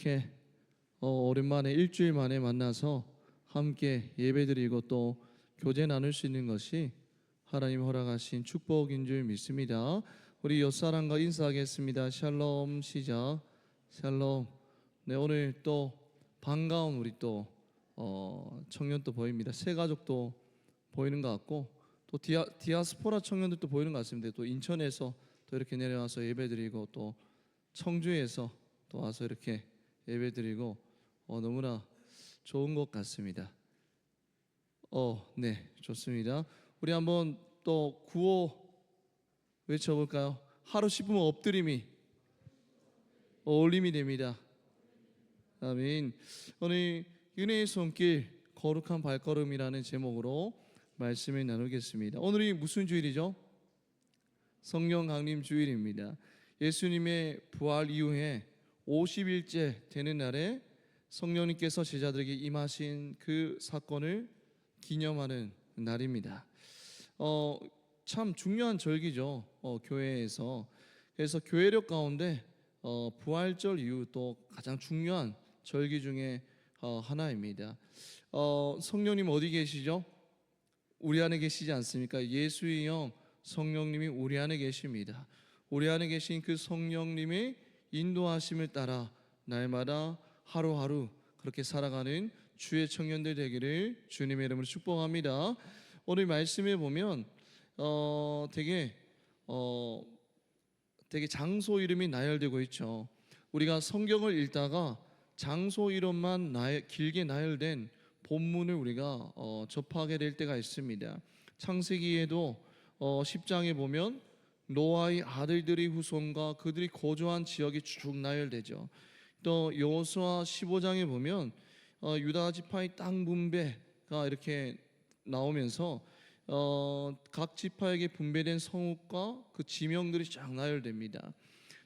이렇게 오랜만에 일주일 만에 만나서 함께 예배드리고 또 교제 나눌 수 있는 것이 하나님 허락하신 축복인 줄 믿습니다. 우리 옆사람과 인사하겠습니다. 샬롬. 시작. 샬롬. 네, 오늘 또 반가운 우리 또 청년도 보입니다. 새 가족도 보이는 것 같고 또 디아스포라 청년들도 보이는 것 같습니다. 또 인천에서 또 이렇게 내려와서 예배드리고 또 청주에서 또 와서 이렇게 예배드리고 너무나 좋은 것 같습니다. 네, 좋습니다. 우리 한번 또 구호 외쳐볼까요? 하루 10분 엎드림이 올림이 됩니다. 아멘. 오늘 은혜의 손길 거룩한 발걸음이라는 제목으로 말씀을 나누겠습니다. 오늘이 무슨 주일이죠? 성령 강림 주일입니다. 예수님의 부활 이후에 50일째 되는 날에 성령님께서 제자들에게 임하신 그 사건을 기념하는 날입니다. 참 중요한 절기죠. 교회에서. 그래서 교회력 가운데 부활절 이후 또 가장 중요한 절기 중에 하나입니다. 성령님 어디 계시죠? 우리 안에 계시지 않습니까? 예수의 영 성령님이 우리 안에 계십니다. 우리 안에 계신 그 성령님의 인도하심을 따라 날마다 하루하루 그렇게 살아가는 주의 청년들 되기를 주님의 이름으로 축복합니다. 오늘 말씀에 보면 되게 장소 이름이 나열되고 있죠. 우리가 성경을 읽다가 장소 이름만 길게 나열된 본문을 우리가 접하게 될 때가 있습니다. 창세기에도 10장에 보면 노아의 아들들의 후손과 그들이 거주한 지역이 쭉 나열되죠. 또 여호수아 15장에 보면 유다 지파의 땅 분배가 이렇게 나오면서 각 지파에게 분배된 성읍과 그 지명들이 쫙 나열됩니다.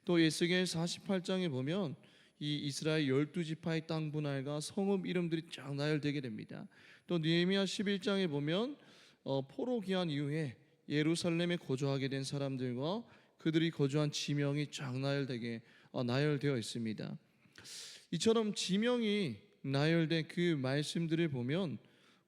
또 에스겔 48장에 보면 이 이스라엘 12지파의 땅 분할과 성읍 이름들이 쫙 나열되게 됩니다. 또 느헤미야 11장에 보면 포로 귀환 이후에 예루살렘에 거주하게 된 사람들과 그들이 거주한 지명이 쫙 나열되어 있습니다. 이처럼 지명이 나열된 그 말씀들을 보면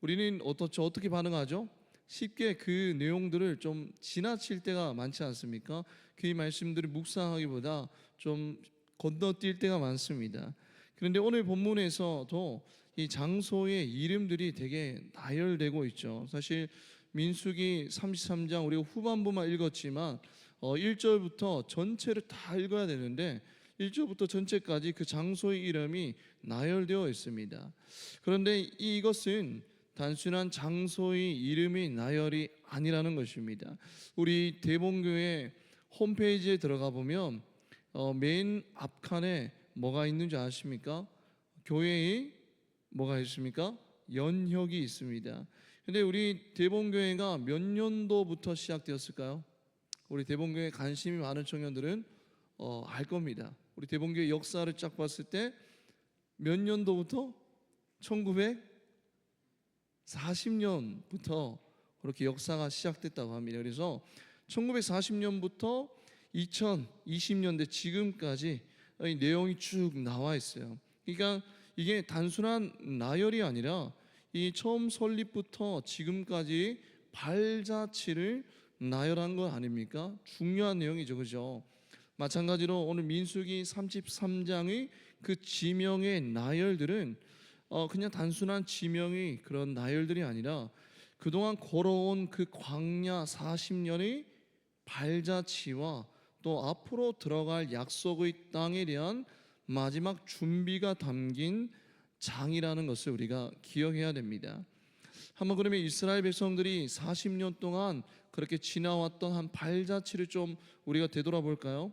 우리는 어떻게 반응하죠? 쉽게 그 내용들을 좀 지나칠 때가 많지 않습니까? 그 말씀들을 묵상하기보다 좀 건너뛸 때가 많습니다. 그런데 오늘 본문에서도 이 장소의 이름들이 되게 나열되고 있죠. 사실 민수기 33장 우리가 후반부만 읽었지만 1절부터 전체를 다 읽어야 되는데 1절부터 전체까지 그 장소의 이름이 나열되어 있습니다. 그런데 이것은 단순한 장소의 이름이 나열이 아니라는 것입니다. 우리 대봉교회 홈페이지에 들어가 보면 맨 앞칸에 뭐가 있는지 아십니까? 교회의 뭐가 있습니까? 연혁이 있습니다. 근데 우리 대봉교회가 몇 년도부터 시작되었을까요? 우리 대봉교회 관심이 많은 청년들은 알 겁니다. 우리 대봉교회 역사를 쫙 봤을 때 몇 년도부터? 1940년부터 그렇게 역사가 시작됐다고 합니다. 그래서 1940년부터 2020년대 지금까지 이 내용이 쭉 나와 있어요. 그러니까 이게 단순한 나열이 아니라 이 처음 설립부터 지금까지 발자취를 나열한 거 아닙니까? 중요한 내용이죠, 그죠? 마찬가지로 오늘 민수기 33장의 그 지명의 나열들은 그냥 단순한 지명의 그런 나열들이 아니라 그동안 걸어온 그 광야 40년의 발자취와 또 앞으로 들어갈 약속의 땅에 대한 마지막 준비가 담긴 장이라는 것을 우리가 기억해야 됩니다. 한번 그러면 이스라엘 백성들이 40년 동안 그렇게 지나왔던 한 발자취를 좀 우리가 되돌아볼까요?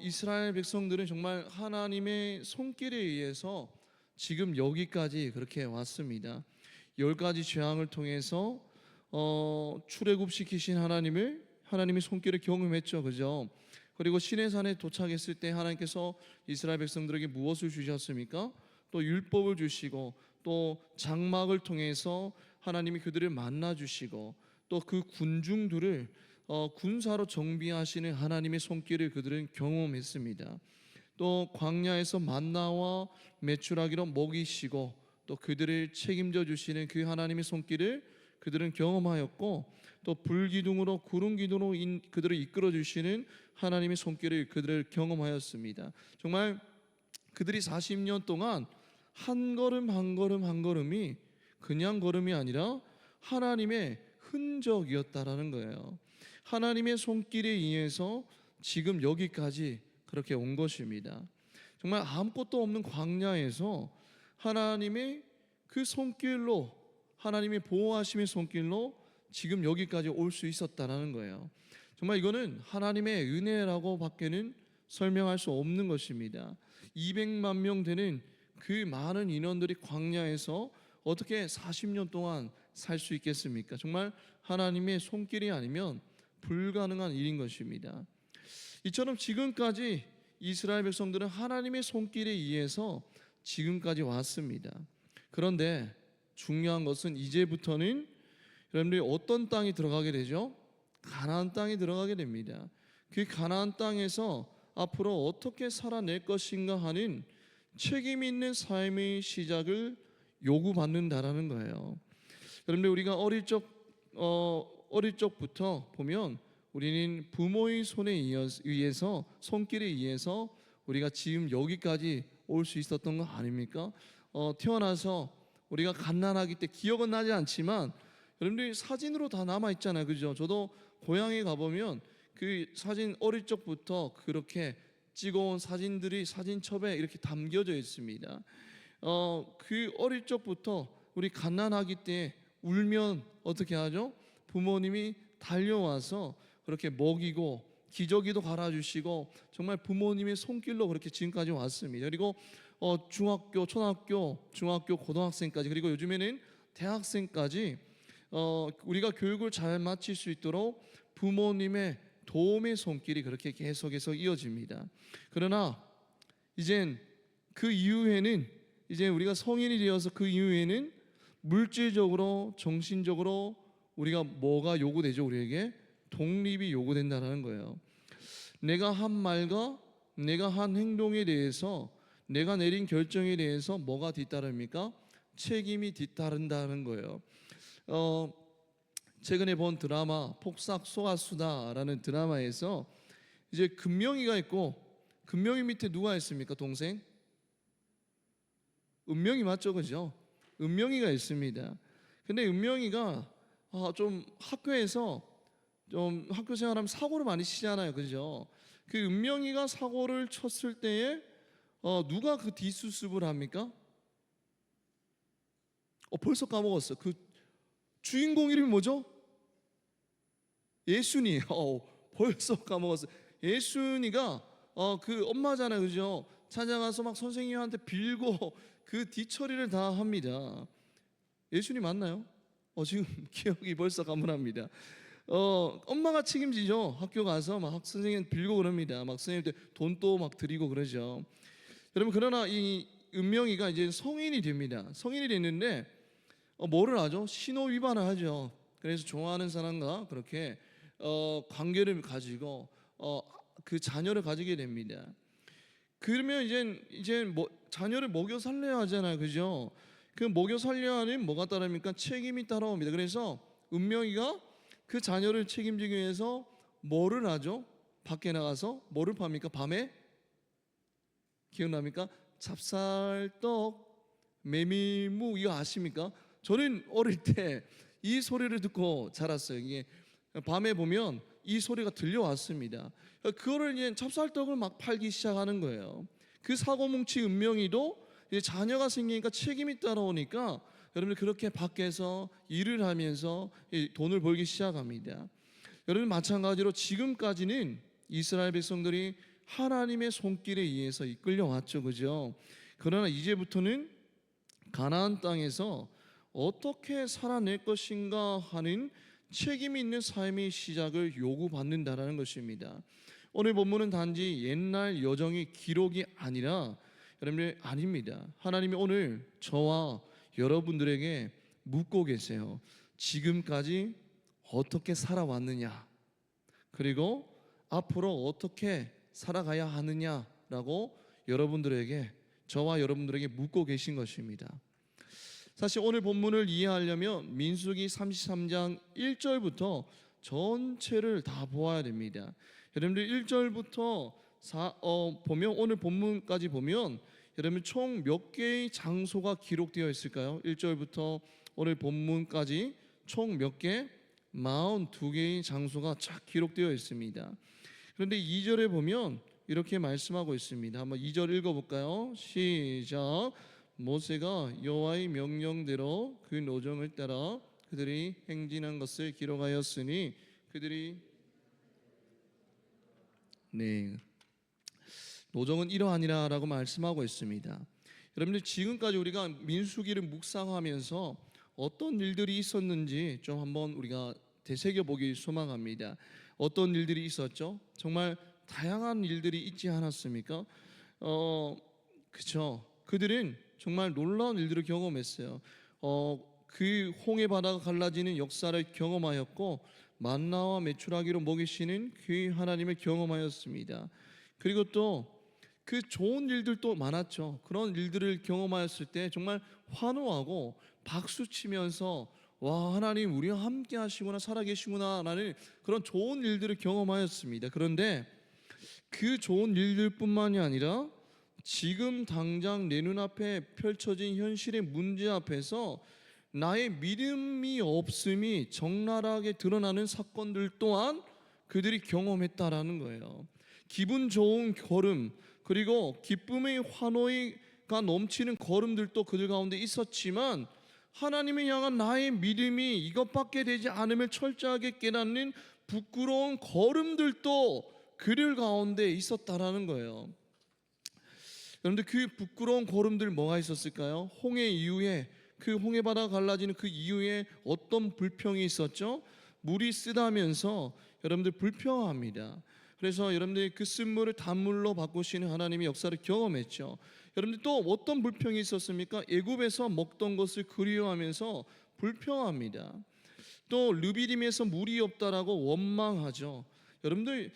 이스라엘 백성들은 정말 하나님의 손길에 의해서 지금 여기까지 그렇게 왔습니다. 10가지 재앙을 통해서 출애굽시키신 하나님의 손길을 경험했죠, 그죠? 그리고 시내산에 도착했을 때 하나님께서 이스라엘 백성들에게 무엇을 주셨습니까? 또 율법을 주시고 또 장막을 통해서 하나님이 그들을 만나 주시고 또 그 군중들을 군사로 정비하시는 하나님의 손길을 그들은 경험했습니다. 또 광야에서 만나와 메추라기로 먹이시고 또 그들을 책임져 주시는 그 하나님의 손길을 그들은 경험하였고, 또 불기둥으로 구름 기둥으로 그들을 이끌어 주시는 하나님의 손길을 그들을 경험하였습니다. 정말 그들이 40년 동안 한 걸음 한 걸음 한 걸음이 그냥 걸음이 아니라 하나님의 흔적이었다라는 거예요. 하나님의 손길에 의해서 지금 여기까지 그렇게 온 것입니다. 정말 아무것도 없는 광야에서 하나님의 그 손길로, 하나님의 보호하심의 손길로 지금 여기까지 올 수 있었다라는 거예요. 정말 이거는 하나님의 은혜라고 밖에는 설명할 수 없는 것입니다. 200만 명 되는 그 많은 인원들이 광야에서 어떻게 40년 동안 살 수 있겠습니까? 정말 하나님의 손길이 아니면 불가능한 일인 것입니다. 이처럼 지금까지 이스라엘 백성들은 하나님의 손길에 의해서 지금까지 왔습니다. 그런데 중요한 것은 이제부터는 여러분들이 어떤 땅이 들어가게 되죠? 가나안 땅에 들어가게 됩니다. 그 가나안 땅에서 앞으로 어떻게 살아낼 것인가 하는 책임 있는 삶의 시작을 요구받는다라는 거예요. 여러분들 우리가 어릴 적부터 보면 우리는 부모의 손에 의해서 손길에 의해서 우리가 지금 여기까지 올 수 있었던 거 아닙니까? 태어나서 우리가 갓난아기 때 기억은 나지 않지만 여러분들이 사진으로 다 남아 있잖아요, 그죠? 저도 고향에 가보면 그 사진 어릴 적부터 그렇게 찍어온 사진들이 사진첩에 이렇게 담겨져 있습니다. 그 어릴 적부터 우리 갓난아기 때 울면 어떻게 하죠? 부모님이 달려와서 그렇게 먹이고 기저귀도 갈아주시고 정말 부모님의 손길로 그렇게 지금까지 왔습니다. 그리고 중학교, 초등학교, 중학교, 고등학생까지, 그리고 요즘에는 대학생까지 우리가 교육을 잘 마칠 수 있도록 부모님의 도움의 손길이 그렇게 계속해서 이어집니다. 그러나 이젠 그 이후에는, 이제 우리가 성인이 되어서 그 이후에는 물질적으로, 정신적으로 우리가 뭐가 요구되죠? 우리에게 독립이 요구된다는 거예요. 내가 한 말과 내가 한 행동에 대해서, 내가 내린 결정에 대해서 뭐가 뒤따릅니까? 책임이 뒤따른다는 거예요. 최근에 본 드라마 폭삭 소가수다라는 드라마에서 이제 금명이가 있고, 금명이 밑에 누가 있습니까? 동생? 은명이 맞죠, 그죠? 은명이가 있습니다. 근데 은명이가 좀 학교에서 좀 학교 생활하면 사고를 많이 치잖아요, 그죠? 그 은명이가 사고를 쳤을 때에 누가 그 뒷수습을 합니까? 벌써 까먹었어. 그 주인공 이름이 뭐죠? 예순이. 벌써 까먹었어. 예순이가 그 엄마잖아요, 그죠? 찾아가서 막 선생님한테 빌고 그 뒤처리를 다 합니다. 예순이 맞나요? 지금 기억이 벌써 가물합니다. 엄마가 책임지죠. 학교 가서 막 선생님 빌고 그럽니다. 막 선생님한테 돈도 막 드리고 그러죠. 여러분, 그러나 이 은명이가 이제 성인이 됩니다. 성인이 됐는데 뭐를 하죠? 신호 위반을 하죠. 그래서 좋아하는 사람과 그렇게 관계를 가지고 그 자녀를 가지게 됩니다. 그러면 이제 뭐 자녀를 먹여 살려야 하잖아요, 그죠? 그 먹여 살려야 하는 뭐가 따릅니까? 책임이 따라옵니다. 그래서 은명이가 그 자녀를 책임지기 위해서 뭐를 하죠? 밖에 나가서 뭐를 팝니까? 밤에 기억납니까? 찹쌀떡, 메밀무, 이거 아십니까? 저는 어릴 때 이 소리를 듣고 자랐어요. 이게 밤에 보면 이 소리가 들려왔습니다. 그거를 이제 찹쌀떡을 막 팔기 시작하는 거예요. 그 사고뭉치 은명이도 이제 자녀가 생기니까 책임이 따라오니까 여러분 그렇게 밖에서 일을 하면서 돈을 벌기 시작합니다. 여러분 마찬가지로 지금까지는 이스라엘 백성들이 하나님의 손길에 의해서 이끌려왔죠, 그죠? 그러나 이제부터는 가나안 땅에서 어떻게 살아낼 것인가 하는 책임 있는 삶의 시작을 요구받는다라는 것입니다. 오늘 본문은 단지 옛날 여정의 기록이 아니라 여러분들 아닙니다. 하나님이 오늘 저와 여러분들에게 묻고 계세요. 지금까지 어떻게 살아왔느냐, 그리고 앞으로 어떻게 살아가야 하느냐라고 여러분들에게, 저와 여러분들에게 묻고 계신 것입니다. 사실 오늘 본문을 이해하려면 민수기 33장 1절부터 전체를 다 보아야 됩니다. 여러분들 1절부터 보면, 오늘 본문까지 보면 여러분 총 몇 개의 장소가 기록되어 있을까요? 1절부터 오늘 본문까지 총 몇 개? 42개의 장소가 쫙 기록되어 있습니다. 그런데 2절에 보면 이렇게 말씀하고 있습니다. 한번 2절 읽어볼까요? 시작. 모세가 여호와의 명령대로 그 노정을 따라 그들이 행진한 것을 기록하였으니 그들이 노정은 이러하니라라고 말씀하고 있습니다. 여러분들 지금까지 우리가 민수기를 묵상하면서 어떤 일들이 있었는지 좀 한번 우리가 되새겨 보기 소망합니다. 어떤 일들이 있었죠? 정말 다양한 일들이 있지 않았습니까? 그렇죠. 그들은 정말 놀라운 일들을 경험했어요. 그 홍해 바다가 갈라지는 역사를 경험하였고 만나와 메추라기로 먹이시는 그 하나님을 경험하였습니다. 그리고 또 그 좋은 일들도 많았죠. 그런 일들을 경험하였을 때 정말 환호하고 박수 치면서 와, 하나님 우리와 함께 하시구나, 살아계시구나 라는 그런 좋은 일들을 경험하였습니다. 그런데 그 좋은 일들뿐만이 아니라 지금 당장 내 눈앞에 펼쳐진 현실의 문제 앞에서 나의 믿음이 없음이 적나라하게 드러나는 사건들 또한 그들이 경험했다라는 거예요. 기분 좋은 걸음, 그리고 기쁨의 환호가 넘치는 걸음들도 그들 가운데 있었지만 하나님을 향한 나의 믿음이 이것밖에 되지 않음을 철저하게 깨닫는 부끄러운 걸음들도 그들 가운데 있었다라는 거예요. 그런데 그 부끄러운 걸음들 뭐가 있었을까요? 홍해 이후에, 그 홍해 바다가 갈라지는 그 이후에 어떤 불평이 있었죠? 물이 쓰다면서 여러분들 불평합니다. 그래서 여러분들이 그 쓴물을 단물로 바꾸시는 하나님의 역사를 경험했죠. 여러분들 또 어떤 불평이 있었습니까? 애굽에서 먹던 것을 그리워하면서 불평합니다. 또 르비딤에서 물이 없다라고 원망하죠. 여러분들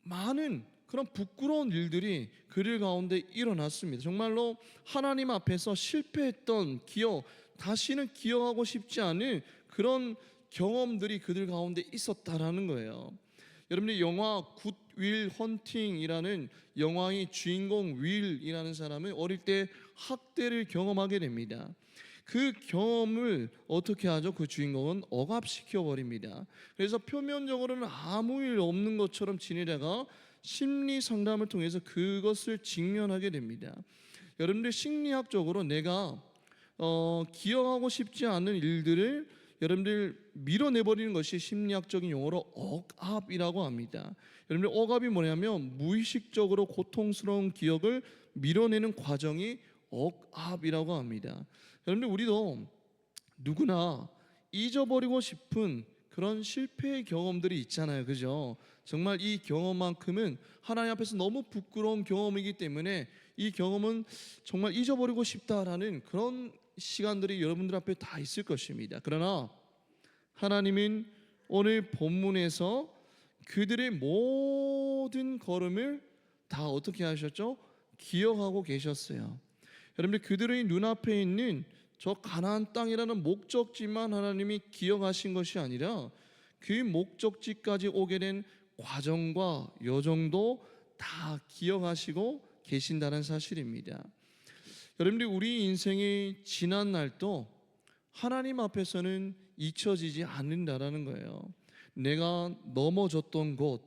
많은 그런 부끄러운 일들이 그들 가운데 일어났습니다. 정말로 하나님 앞에서 실패했던 기억, 다시는 기억하고 싶지 않은 그런 경험들이 그들 가운데 있었다라는 거예요. 여러분들 영화 굿 윌 헌팅이라는 영화의 주인공 윌이라는 사람은 어릴 때 학대를 경험하게 됩니다. 그 경험을 어떻게 하죠? 그 주인공은 억압시켜 버립니다. 그래서 표면적으로는 아무 일 없는 것처럼 지내다가 심리 상담을 통해서 그것을 직면하게 됩니다. 여러분들 심리학적으로 내가 기억하고 싶지 않은 일들을 여러분들 밀어내버리는 것이 심리학적인 용어로 억압이라고 합니다. 여러분들 억압이 뭐냐면 무의식적으로 고통스러운 기억을 밀어내는 과정이 억압이라고 합니다. 여러분들 우리도 누구나 잊어버리고 싶은 그런 실패의 경험들이 있잖아요. 그죠? 정말 이 경험만큼은 하나님 앞에서 너무 부끄러운 경험이기 때문에 이 경험은 정말 잊어버리고 싶다라는 그런 시간들이 여러분들 앞에 다 있을 것입니다. 그러나 하나님은 오늘 본문에서 그들의 모든 걸음을 다 어떻게 하셨죠? 기억하고 계셨어요. 여러분들 그들의 눈앞에 있는 저 가나안 땅이라는 목적지만 하나님이 기억하신 것이 아니라 그 목적지까지 오게 된 과정과 여정도 다 기억하시고 계신다는 사실입니다. 여러분들 우리 인생의 지난 날도 하나님 앞에서는 잊혀지지 않는다라는 거예요. 내가 넘어졌던 곳,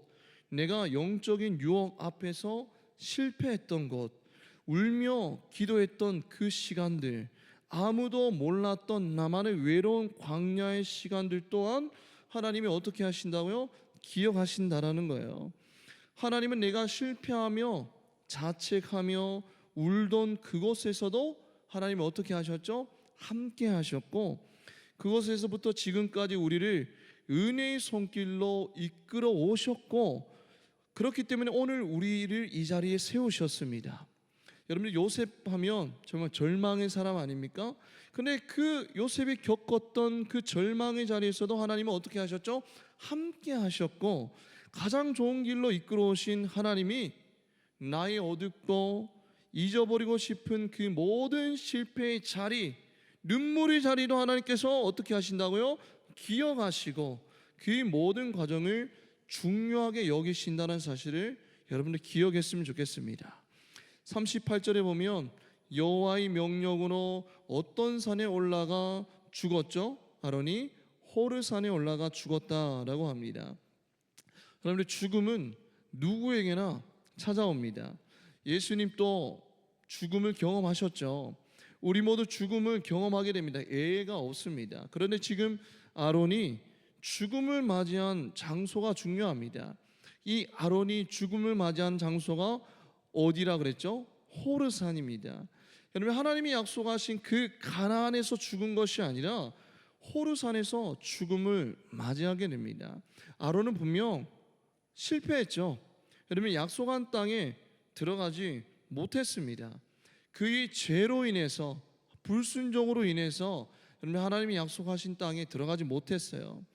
내가 영적인 유혹 앞에서 실패했던 곳, 울며 기도했던 그 시간들, 아무도 몰랐던 나만의 외로운 광야의 시간들 또한 하나님이 어떻게 하신다고요? 기억하신다라는 거예요. 하나님은 내가 실패하며 자책하며 울던 그곳에서도 하나님이 어떻게 하셨죠? 함께 하셨고 그곳에서부터 지금까지 우리를 은혜의 손길로 이끌어 오셨고 그렇기 때문에 오늘 우리를 이 자리에 세우셨습니다. 여러분들 요셉 하면 정말 절망의 사람 아닙니까? 근데 그 요셉이 겪었던 그 절망의 자리에서도 하나님은 어떻게 하셨죠? 함께 하셨고 가장 좋은 길로 이끌어 오신 하나님이 나의 어둡고 잊어버리고 싶은 그 모든 실패의 자리, 눈물의 자리도 하나님께서 어떻게 하신다고요? 기억하시고 그 모든 과정을 중요하게 여기신다는 사실을 여러분들 기억했으면 좋겠습니다. 38절에 보면 여호와의 명령으로 어떤 산에 올라가 죽었죠? 아론이 호르산에 올라가 죽었다라고 합니다. 여러분들 죽음은 누구에게나 찾아옵니다. 예수님도 죽음을 경험하셨죠. 우리 모두 죽음을 경험하게 됩니다. 예외가 없습니다. 그런데 지금 아론이 죽음을 맞이한 장소가 중요합니다. 이 아론이 죽음을 맞이한 장소가 어디라 그랬죠? 호르산입니다. 여러분, 하나님이 약속하신 그 가나안에서 죽은 것이 아니라 호르산에서 죽음을 맞이하게 됩니다. 아론은 분명 실패했죠. 여러분, 약속한 땅에 들어가지 못했습니다. 그의 죄로 인해서, 불순종으로 인해서 여러분, 하나님이 약속하신 땅에 들어가지 못했어요.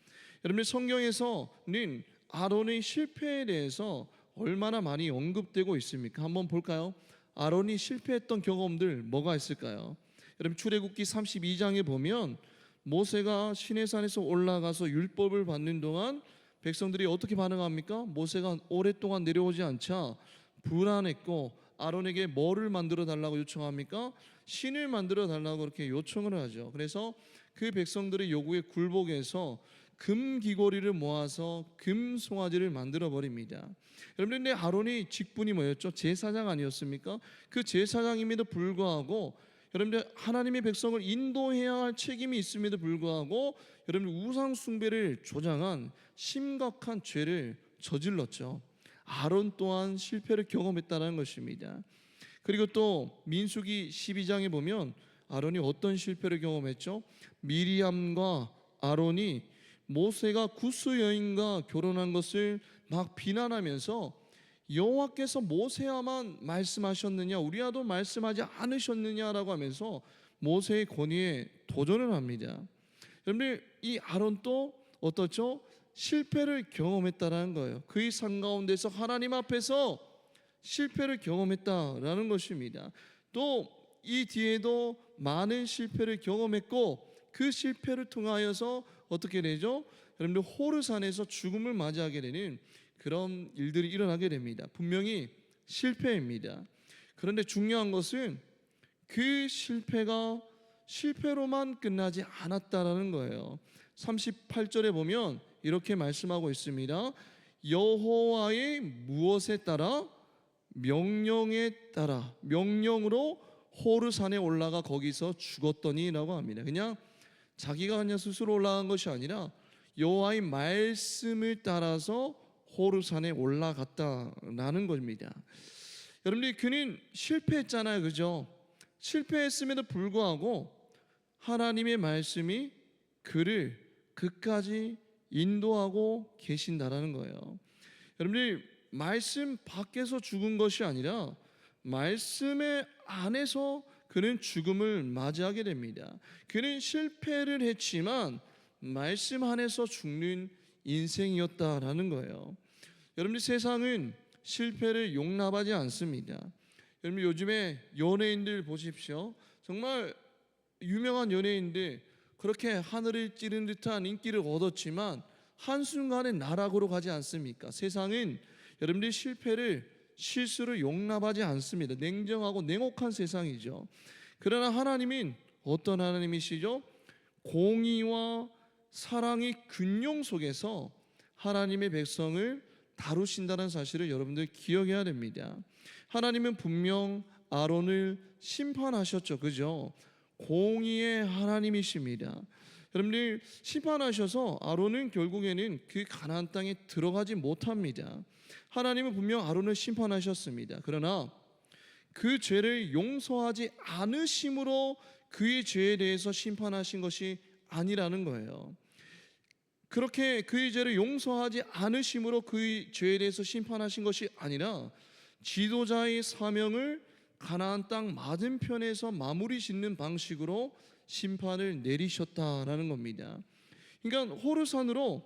여러분, 성경에서는 아론의 실패에 대해서 얼마나 많이 언급되고 있습니까? 한번 볼까요? 아론이 실패했던 경험들 뭐가 있을까요? 여러분, 출애굽기 32장에 보면 모세가 시내산에서 올라가서 율법을 받는 동안 백성들이 어떻게 반응합니까? 모세가 오랫동안 내려오지 않자 불안했고 아론에게 뭐를 만들어 달라고 요청합니까? 신을 만들어 달라고 그렇게 요청을 하죠. 그래서 그 백성들의 요구에 굴복해서 금 귀고리를 모아서 금 송아지를 만들어 버립니다. 여러분, 근데 아론이 직분이 뭐였죠? 제사장 아니었습니까? 그 제사장임에도 불구하고 여러분들 하나님의 백성을 인도해야 할 책임이 있음에도 불구하고 여러분 우상 숭배를 조장한 심각한 죄를 저질렀죠. 아론 또한 실패를 경험했다는 것입니다. 그리고 또 민수기 12장에 보면 아론이 어떤 실패를 경험했죠? 미리암과 아론이 모세가 구스 여인과 결혼한 것을 막 비난하면서 여호와께서 모세야만 말씀하셨느냐 우리야도 말씀하지 않으셨느냐라고 하면서 모세의 권위에 도전을 합니다. 여러분들, 이 아론도 어떻죠? 실패를 경험했다라는 거예요. 그의 삶 가운데서 하나님 앞에서 실패를 경험했다라는 것입니다. 또 이 뒤에도 많은 실패를 경험했고 그 실패를 통하여서 어떻게 되죠? 여러분들 호르산에서 죽음을 맞이하게 되는 그런 일들이 일어나게 됩니다. 분명히 실패입니다. 그런데 중요한 것은 그 실패가 실패로만 끝나지 않았다라는 거예요. 38절에 보면 이렇게 말씀하고 있습니다. 여호와의 무엇에 따라? 명령에 따라, 명령으로 호르산에 올라가 거기서 죽었더니라고 합니다. 그냥 자기가 그냥 스스로 올라간 것이 아니라 여호와의 말씀을 따라서 호르산에 올라갔다라는 겁니다. 여러분들, 그는 실패했잖아요, 그죠? 실패했음에도 불구하고 하나님의 말씀이 그를 끝까지 인도하고 계신다라는 거예요. 여러분들, 말씀 밖에서 죽은 것이 아니라 말씀의 안에서 그는 죽음을 맞이하게 됩니다. 그는 실패를 했지만 말씀 안에서 죽는 인생이었다라는 거예요. 여러분들, 세상은 실패를 용납하지 않습니다. 여러분, 요즘에 연예인들 보십시오. 정말 유명한 연예인들 그렇게 하늘을 찌른 듯한 인기를 얻었지만 한순간에 나락으로 가지 않습니까? 세상은 여러분들이 실수를 용납하지 않습니다. 냉정하고 냉혹한 세상이죠. 그러나 하나님은 어떤 하나님이시죠? 공의와 사랑의 균형 속에서 하나님의 백성을 다루신다는 사실을 여러분들 기억해야 됩니다. 하나님은 분명 아론을 심판하셨죠, 그죠? 공의의 하나님이십니다. 여러분들, 심판하셔서 아론은 결국에는 그 가나안 땅에 들어가지 못합니다. 하나님은 분명 아론을 심판하셨습니다. 그러나 그 죄를 용서하지 않으심으로 그의 죄에 대해서 심판하신 것이 아니라는 거예요. 그렇게 그의 죄를 용서하지 않으심으로 그의 죄에 대해서 심판하신 것이 아니라 지도자의 사명을 가나안 땅 맞은편에서 마무리 짓는 방식으로 심판을 내리셨다라는 겁니다. 그러니까 호르산으로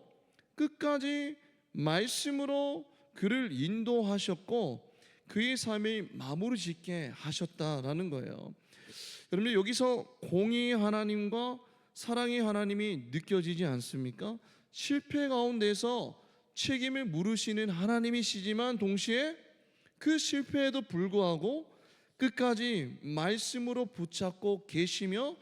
끝까지 말씀으로 그를 인도하셨고 그의 삶이 마무리 짓게 하셨다라는 거예요. 여러분, 여기서 공의의 하나님과 사랑의 하나님이 느껴지지 않습니까? 실패 가운데서 책임을 물으시는 하나님이시지만 동시에 그 실패에도 불구하고 끝까지 말씀으로 붙잡고 계시며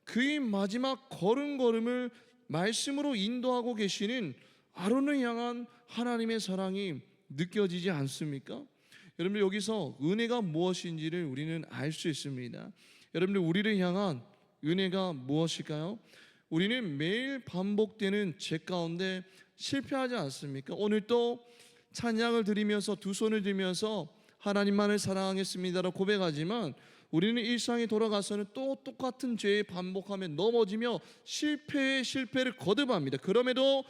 그의 마지막 걸음걸음을 말씀으로 인도하고 계시는 아론을 향한 하나님의 사랑이 느껴지지 않습니까? 여러분들, 여기서 은혜가 무엇인지를 우리는 알 수 있습니다. 여러분들, 우리를 향한 은혜가 무엇일까요? 우리는 매일 반복되는 죄 가운데 실패하지 않습니까? 오늘 또 찬양을 드리면서 두 손을 들면서 하나님만을 사랑하겠습니다라고 고백하지만 우리는 일상에 돌아가서는 또 똑같은 죄에 반복하며 넘어지며 실패를 거듭합니다. 그럼에도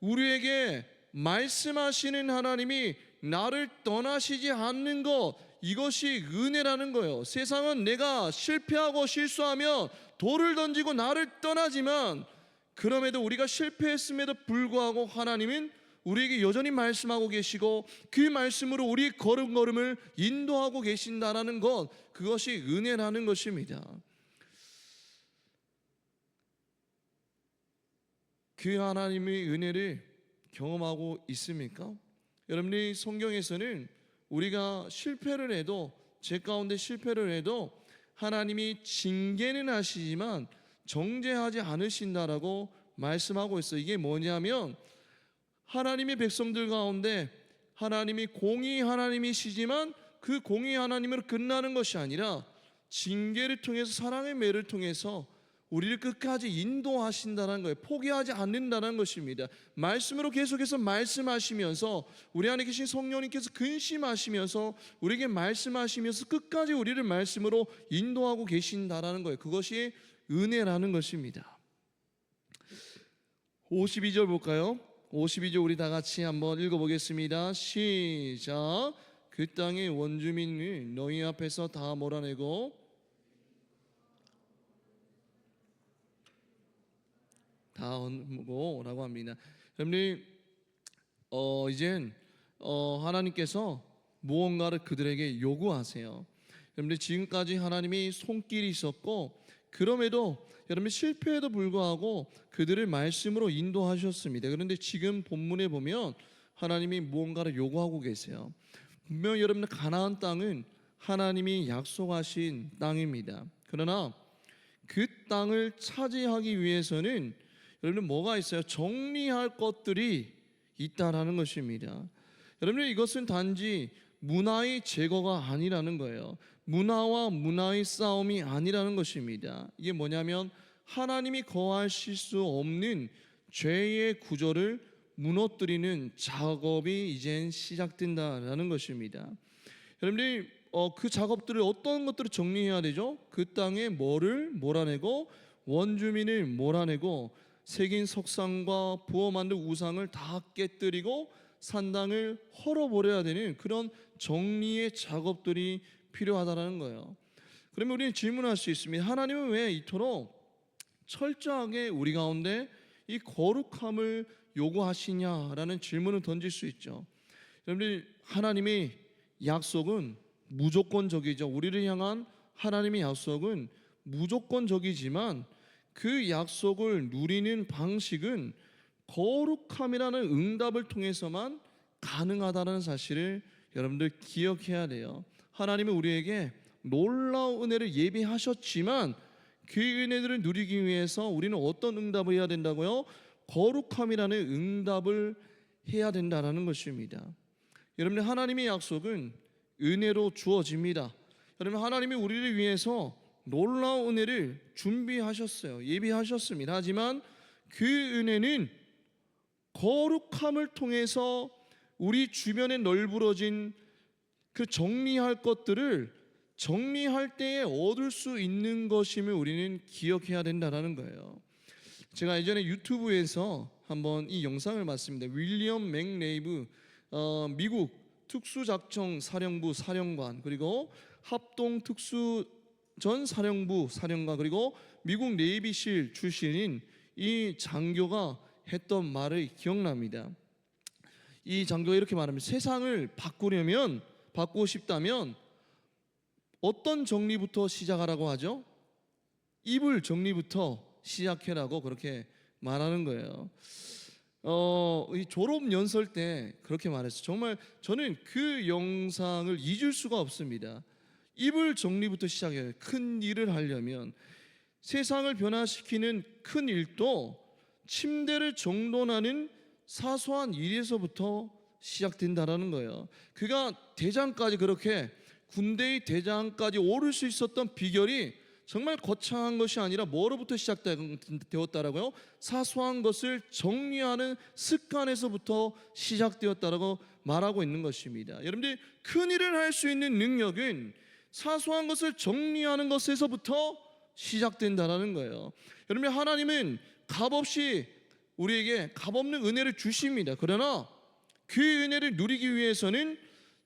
우리에게 말씀하시는 하나님이 나를 떠나시지 않는 것, 이것이 은혜라는 거예요. 세상은 내가 실패하고 실수하면 돌을 던지고 나를 떠나지만 그럼에도 우리가 실패했음에도 불구하고 하나님은 우리에게 여전히 말씀하고 계시고 그 말씀으로 우리 걸음걸음을 인도하고 계신다라는 것, 그것이 은혜라는 것입니다. 그 하나님의 은혜를 경험하고 있습니까? 여러분이 성경에서는 우리가 실패를 해도, 죄 가운데 실패를 해도 하나님이 징계는 하시지만 정죄하지 않으신다라고 말씀하고 있어요. 이게 뭐냐면 하나님의 백성들 가운데 하나님이 공의 하나님이시지만 그 공의 하나님으로 끝나는 것이 아니라 징계를 통해서, 사랑의 매를 통해서 우리를 끝까지 인도하신다는 거예요. 포기하지 않는다는 것입니다. 말씀으로 계속해서 말씀하시면서 우리 안에 계신 성령님께서 근심하시면서 우리에게 말씀하시면서 끝까지 우리를 말씀으로 인도하고 계신다라는 거예요. 그것이 은혜라는 것입니다. 52절 볼까요? 52절 우리 다 같이 한번 읽어보겠습니다. 시작. 그 땅의 원주민을 너희 앞에서 다 몰아내고 다 얹고라고 합니다. 여러분들, 이젠 하나님께서 무언가를 그들에게 요구하세요. 여러분들, 지금까지 하나님이 손길이 있었고 그럼에도 여러분 실패에도 불구하고 그들을 말씀으로 인도하셨습니다. 그런데 지금 본문에 보면 하나님이 무언가를 요구하고 계세요. 분명 여러분들, 가나안 땅은 하나님이 약속하신 땅입니다. 그러나 그 땅을 차지하기 위해서는 여러분 뭐가 있어요? 정리할 것들이 있다라는 것입니다. 여러분, 이것은 단지 문화의 제거가 아니라는 거예요. 문화와 문화의 싸움이 아니라는 것입니다. 이게 뭐냐면 하나님이 거하실 수 없는 죄의 구조를 무너뜨리는 작업이 이젠 시작된다라는 것입니다. 여러분들이 그 작업들을, 어떤 것들을 정리해야 되죠? 그 땅에 뭐를 몰아내고 원주민을 몰아내고 새긴 석상과 부어 만든 우상을 다 깨뜨리고 산당을 헐어버려야 되는 그런 정리의 작업들이 필요하다는 거예요. 그러면 우리는 질문할 수 있습니다. 하나님은 왜 이토록 철저하게 우리 가운데 이 거룩함을 요구하시냐라는 질문을 던질 수 있죠. 여러분들, 하나님의 약속은 무조건적이죠. 우리를 향한 하나님의 약속은 무조건적이지만 그 약속을 누리는 방식은 거룩함이라는 응답을 통해서만 가능하다는 사실을 여러분들 기억해야 돼요. 하나님은 우리에게 놀라운 은혜를 예비하셨지만 그 은혜들을 누리기 위해서 우리는 어떤 응답을 해야 된다고요? 거룩함이라는 응답을 해야 된다는 것입니다. 여러분들, 하나님의 약속은 은혜로 주어집니다. 여러분, 하나님이 우리를 위해서 놀라운 은혜를 준비하셨어요. 예비하셨습니다. 하지만 그 은혜는 거룩함을 통해서 우리 주변에 널브러진 그 정리할 것들을 정리할 때에 얻을 수 있는 것임을 우리는 기억해야 된다는 거예요. 제가 예전에 유튜브에서 한번 이 영상을 봤습니다. 윌리엄 맥레이브 미국 특수작전 사령부 사령관, 그리고 합동 특수 전 사령부 사령관, 그리고 미국 네이비실 출신인 이 장교가 했던 말이 기억납니다. 이 장교가 이렇게 말합니다. 세상을 바꾸려면 바꾸고 싶다면 어떤 정리부터 시작하라고 하죠? 이불 정리부터 시작해라고 그렇게 말하는 거예요. 이 졸업 연설 때 그렇게 말했어요. 정말 저는 그 영상을 잊을 수가 없습니다. 이불 정리부터 시작해요. 큰 일을 하려면 세상을 변화시키는 큰 일도 침대를 정돈하는 사소한 일에서부터 시작된다라는 거예요. 그가 대장까지 그렇게 군대의 대장까지 오를 수 있었던 비결이 정말 거창한 것이 아니라 뭐로부터 시작되었다라고요? 사소한 것을 정리하는 습관에서부터 시작되었다라고 말하고 있는 것입니다. 여러분들 큰 일을 할 수 있는 능력은 사소한 것을 정리하는 것에서부터 시작된다라는 거예요. 여러분 하나님은 값없이 우리에게 값없는 은혜를 주십니다. 그러나 그 은혜를 누리기 위해서는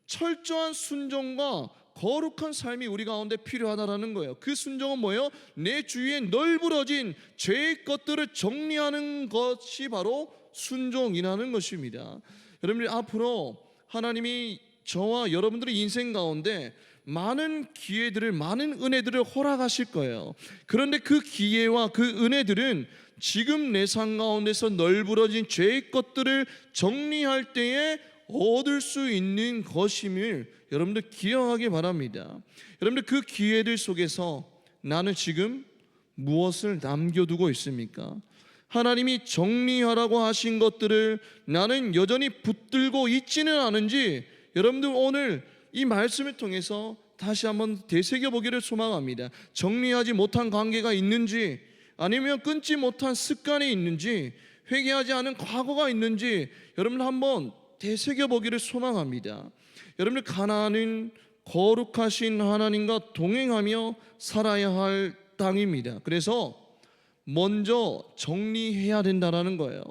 철저한 순종과 거룩한 삶이 우리 가운데 필요하다라는 거예요. 그 순종은 뭐예요? 내 주위에 널브러진 죄의 것들을 정리하는 것이 바로 순종이라는 것입니다. 여러분들 앞으로 하나님이 저와 여러분들의 인생 가운데 많은 기회들을, 많은 은혜들을 허락하실 거예요. 그런데 그 기회와 그 은혜들은 지금 내 삶 가운데서 널브러진 죄의 것들을 정리할 때에 얻을 수 있는 것임을 여러분들 기억하기 바랍니다. 여러분들 그 기회들 속에서 나는 지금 무엇을 남겨두고 있습니까? 하나님이 정리하라고 하신 것들을 나는 여전히 붙들고 있지는 않은지 여러분들 오늘 이 말씀을 통해서 다시 한번 되새겨보기를 소망합니다. 정리하지 못한 관계가 있는지, 아니면 끊지 못한 습관이 있는지, 회개하지 않은 과거가 있는지 여러분 한번 되새겨보기를 소망합니다. 여러분들 가나안은 거룩하신 하나님과 동행하며 살아야 할 땅입니다. 그래서 먼저 정리해야 된다는 거예요.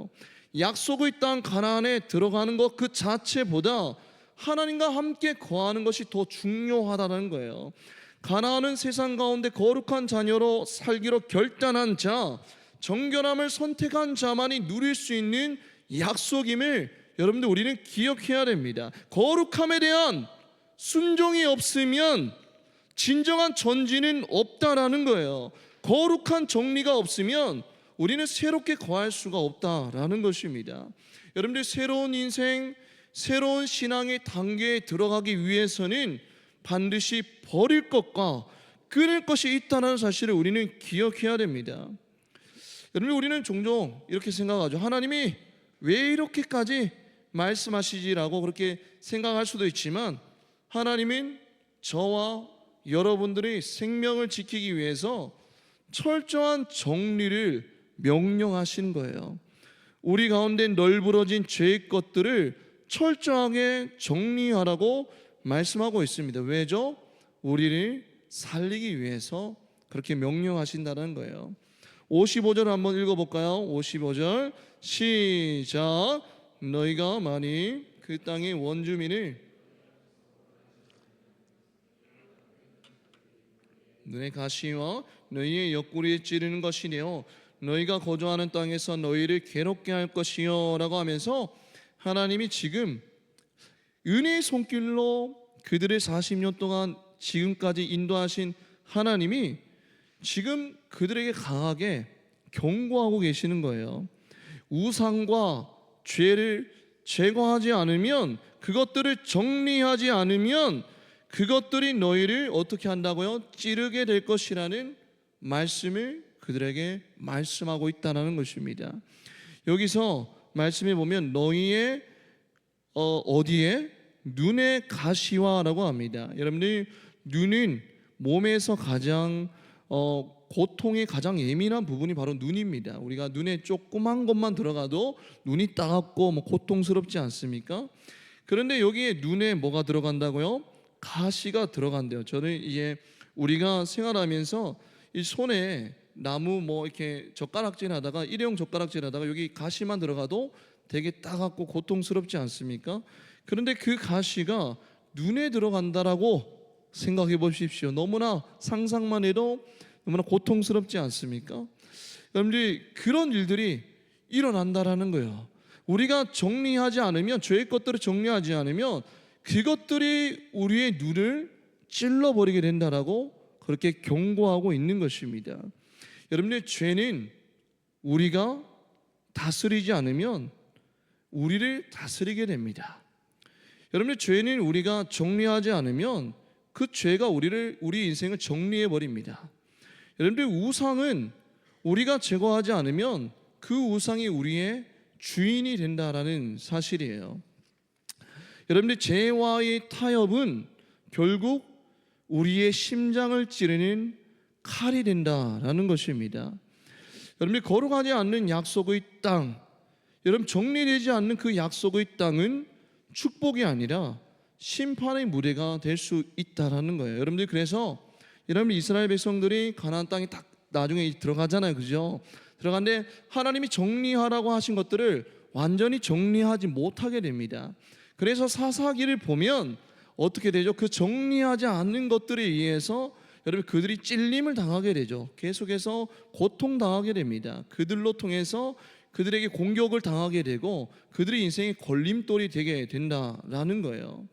약속의 땅 가나안에 들어가는 것 그 자체보다 하나님과 함께 거하는 것이 더 중요하다는 거예요. 가나안은 세상 가운데 거룩한 자녀로 살기로 결단한 자, 정결함을 선택한 자만이 누릴 수 있는 약속임을 여러분들 우리는 기억해야 됩니다. 거룩함에 대한 순종이 없으면 진정한 전진은 없다라는 거예요. 거룩한 정리가 없으면 우리는 새롭게 거할 수가 없다라는 것입니다. 여러분들 새로운 인생, 새로운 신앙의 단계에 들어가기 위해서는 반드시 버릴 것과 끊을 것이 있다는 사실을 우리는 기억해야 됩니다. 여러분 우리는 종종 이렇게 생각하죠. 하나님이 왜 이렇게까지 말씀하시지라고 그렇게 생각할 수도 있지만 하나님은 저와 여러분들의 생명을 지키기 위해서 철저한 정리를 명령하신 거예요. 우리 가운데 널브러진 죄의 것들을 철저하게 정리하라고 말씀하고 있습니다. 왜죠? 우리를 살리기 위해서 그렇게 명령하신다는 거예요. 55절 한번 읽어볼까요? 55절 시작. 너희가 만일 그 땅의 원주민을 눈의 가시와 너희의 옆구리에 찌르는 것이니요 너희가 거주하는 땅에서 너희를 괴롭게 할 것이요 라고 하면서 하나님이 지금 은혜의 손길로 그들을 40년 동안 지금까지 인도하신 하나님이 지금 그들에게 강하게 경고하고 계시는 거예요. 우상과 죄를 제거하지 않으면, 그것들을 정리하지 않으면 그것들이 너희를 어떻게 한다고요? 찌르게 될 것이라는 말씀을 그들에게 말씀하고 있다는 것입니다. 여기서 말씀해 보면 너희의 어디에? 눈의 가시화라고 합니다. 여러분들 눈은 몸에서 가장 고통에 가장 예민한 부분이 바로 눈입니다. 우리가 눈에 조그만 것만 들어가도 눈이 따갑고 고통스럽지 않습니까? 그런데 여기에 눈에 뭐가 들어간다고요? 가시가 들어간대요. 저는 이게 우리가 생활하면서 이 손에 나무 이렇게 젓가락질 하다가 일회용 젓가락질 하다가 여기 가시만 들어가도 되게 따갑고 고통스럽지 않습니까? 그런데 그 가시가 눈에 들어간다라고 생각해 보십시오. 너무나 상상만 해도 너무나 고통스럽지 않습니까? 여러분들이 그런 일들이 일어난다라는 거예요. 우리가 정리하지 않으면, 죄의 것들을 정리하지 않으면 그것들이 우리의 눈을 찔러버리게 된다라고 그렇게 경고하고 있는 것입니다. 여러분들, 죄는 우리가 다스리지 않으면 우리를 다스리게 됩니다. 여러분들, 죄는 우리가 정리하지 않으면 그 죄가 우리 인생을 정리해 버립니다. 여러분들, 우상은 우리가 제거하지 않으면 그 우상이 우리의 주인이 된다라는 사실이에요. 여러분들, 죄와의 타협은 결국 우리의 심장을 찌르는 칼이 된다라는 것입니다. 여러분들, 거룩하지 않는 약속의 땅, 여러분, 정리되지 않는 그 약속의 땅은 축복이 아니라 심판의 무대가 될 수 있다라는 거예요. 여러분들, 그래서 여러분, 이스라엘 백성들이 가나안 땅에 딱 나중에 들어가잖아요, 그죠? 들어가는데 하나님이 정리하라고 하신 것들을 완전히 정리하지 못하게 됩니다. 그래서 사사기를 보면 어떻게 되죠? 그 정리하지 않는 것들에 의해서 여러분, 그들이 찔림을 당하게 되죠. 계속해서 고통당하게 됩니다. 그들로 통해서 그들에게 공격을 당하게 되고 그들의 인생의 걸림돌이 되게 된다라는 거예요.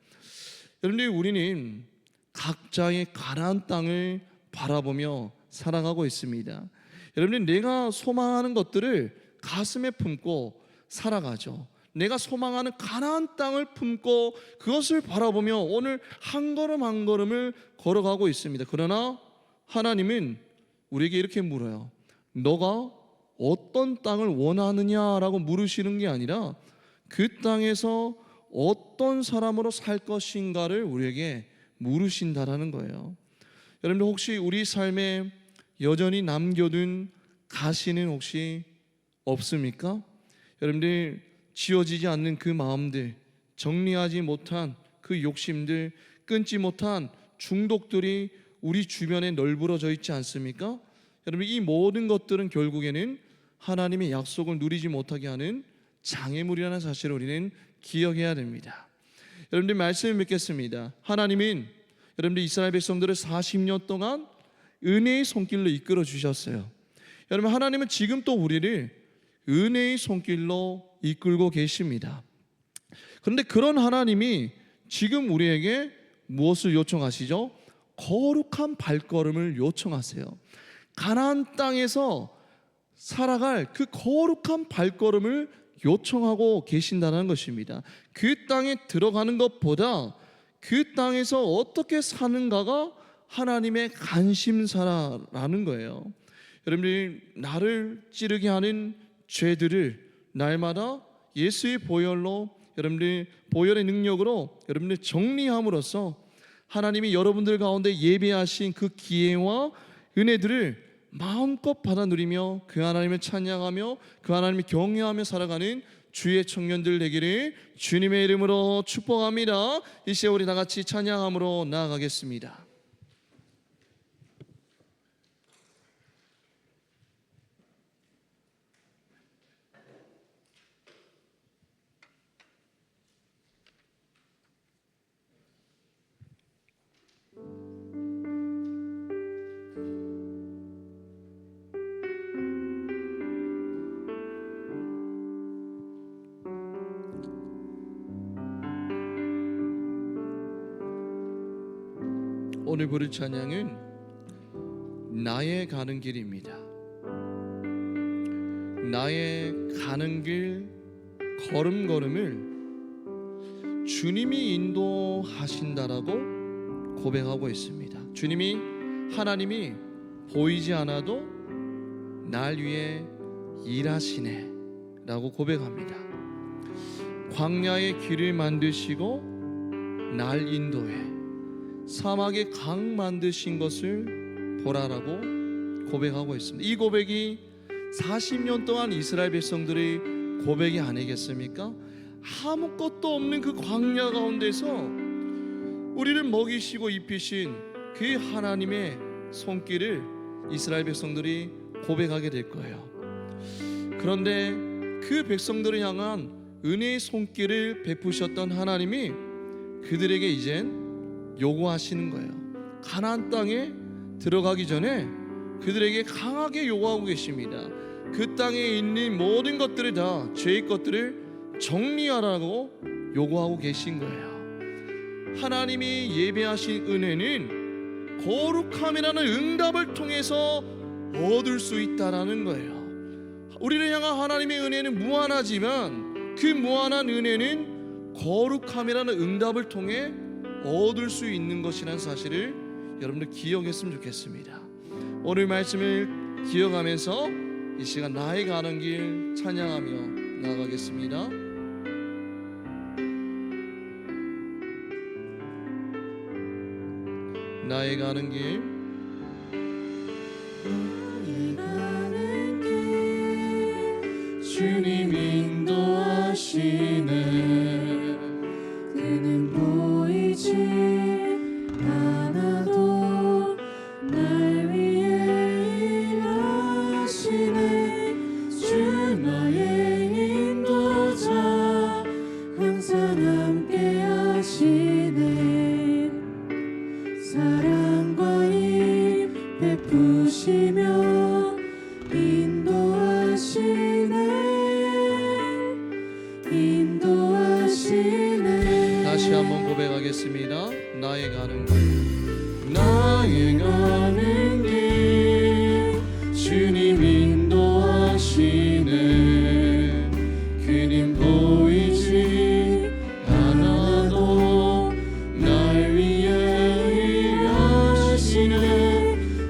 여러분들, 우리는 각자의 가나안 땅을 바라보며 살아가고 있습니다. 여러분들, 내가 소망하는 것들을 가슴에 품고 살아가죠. 내가 소망하는 가나안 땅을 품고 그것을 바라보며 오늘 한 걸음 한 걸음을 걸어가고 있습니다. 그러나 하나님은 우리에게 이렇게 물어요. 너가 어떤 땅을 원하느냐라고 물으시는 게 아니라 그 땅에서 어떤 사람으로 살 것인가를 우리에게 물으신다라는 거예요. 여러분들, 혹시 우리 삶에 여전히 남겨둔 가시는 혹시 없습니까? 여러분들, 지워지지 않는 그 마음들, 정리하지 못한 그 욕심들, 끊지 못한 중독들이 우리 주변에 널브러져 있지 않습니까? 여러분, 이 모든 것들은 결국에는 하나님의 약속을 누리지 못하게 하는 장애물이라는 사실을 우리는 기억해야 됩니다. 여러분들, 말씀을 맺겠습니다. 하나님은 여러분들 이스라엘 백성들을 40년 동안 은혜의 손길로 이끌어 주셨어요. 여러분, 하나님은 지금 또 우리를 은혜의 손길로 이끌고 계십니다. 그런데 그런 하나님이 지금 우리에게 무엇을 요청하시죠? 거룩한 발걸음을 요청하세요. 가나안 땅에서 살아갈 그 거룩한 발걸음을 요청하고 계신다는 것입니다. 그 땅에 들어가는 것보다 그 땅에서 어떻게 사는가가 하나님의 관심사라는 거예요. 여러분들이 나를 찌르게 하는 죄들을 날마다 예수의 보혈로, 여러분들 보혈의 능력으로 여러분들 정리함으로써 하나님이 여러분들 가운데 예배하신 그 기회와 은혜들을 마음껏 받아 누리며 그 하나님을 찬양하며 그 하나님을 경외하며 살아가는 주의 청년들 되기를 주님의 이름으로 축복합니다. 이 시간 우리 다 같이 찬양함으로 나아가겠습니다. 오늘 부를 찬양은 나의 가는 길입니다. 나의 가는 길 걸음걸음을 주님이 인도하신다라고 고백하고 있습니다. 하나님이 보이지 않아도 날 위해 일하시네 라고 고백합니다. 광야의 길을 만드시고 날 인도해 사막의 강 만드신 것을 보라라고 고백하고 있습니다. 이 고백이 40년 동안 이스라엘 백성들의 고백이 아니겠습니까? 아무것도 없는 그 광야 가운데서 우리를 먹이시고 입히신 그 하나님의 손길을 이스라엘 백성들이 고백하게 될 거예요. 그런데 그 백성들을 향한 은혜의 손길을 베푸셨던 하나님이 그들에게 이젠 요구하시는 거예요. 가나안 땅에 들어가기 전에 그들에게 강하게 요구하고 계십니다. 그 땅에 있는 모든 것들을 다 죄의 것들을 정리하라고 요구하고 계신 거예요. 하나님이 예배하신 은혜는 거룩함이라는 응답을 통해서 얻을 수 있다라는 거예요. 우리를 향한 하나님의 은혜는 무한하지만 그 무한한 은혜는 거룩함이라는 응답을 통해 얻을 수 있는 것이라는 사실을 여러분들 기억했으면 좋겠습니다. 오늘 말씀을 기억하면서 이 시간 나의 가는 길 찬양하며 나아가겠습니다. 나의 가는 길, 나의 가는 길 주님 인도하시네. 그는 보이지 않아도 날 위해 일하시네. 주 나의 인도자 항상 함께 하시네. 사랑과 힘 베푸시며 인도하시네. 다시 한번 고백하겠습니다. 나의 가는 길, 나의 가는 길 주님 인도하시네. 그님 보이지 않아도 날 위해 일하시네.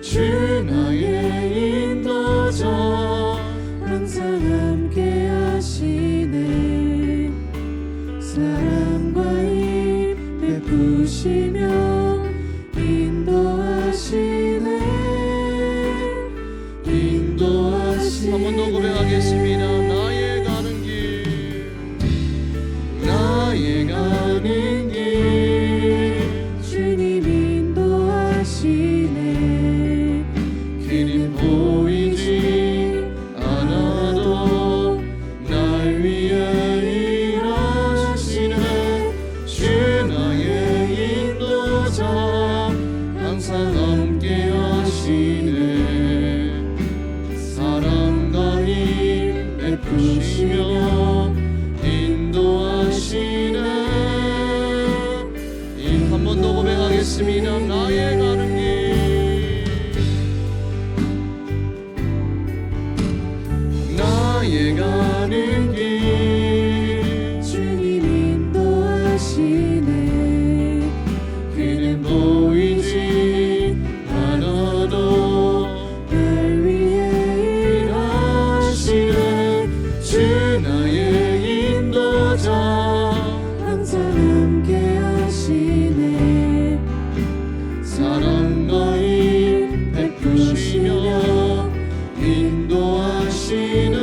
주 나의 인도자 항상 함께 하시네. 사랑과 힘 베푸시며 인도하시네. 한 번 더 고백하겠습니다. 나의 가는 길, 나의 가는 길 주님 인도하시네. 그는 보이지 않아도 날 위해 일하시네. 주 나의 인도자 항상 함께 하시네. 사랑과 힘 베푸시며 인도하시네. 한 번 더 고백하겠습니다. 나의 가는 길, 나의 가는 길 주님 인도하시네. 그는 보이지 않아도 날 위해 일하시네. 주 나의 인도자 항상 함께 하시네. 사랑과 힘 베푸시며 인도하시네.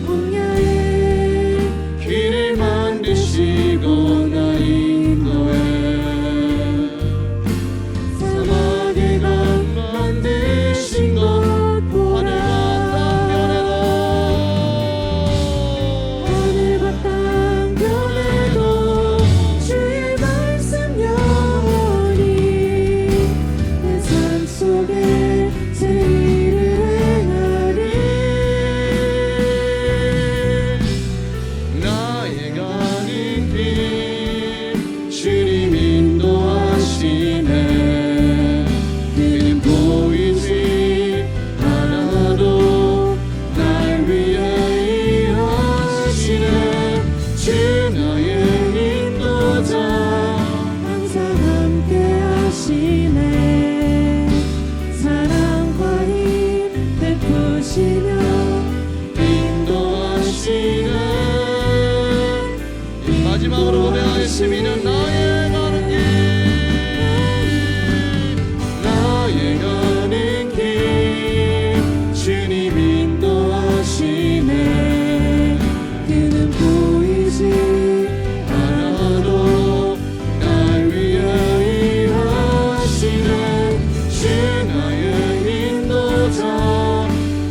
광야에 길을 만드시고 나 인도해. 사막에 강 만드신 것 보라. 하늘과 땅 변해도 주의 말씀 영원히. 내 삶 속에 새 일을 행하리. 나의 가는 길 주님 인도하시네. 그는 보이지 않아도 날 위해 일하시네. 주 나의 인도자 항상 함께 하시네. 사랑과 힘 베푸시며 인도하시네. 마지막으로 고백하겠습니다. 나의 가는 길, 나의 가는 길 주님 인도하시네. 그는 보이지 않아도 날 위해 일하시네. 주 나의 인도자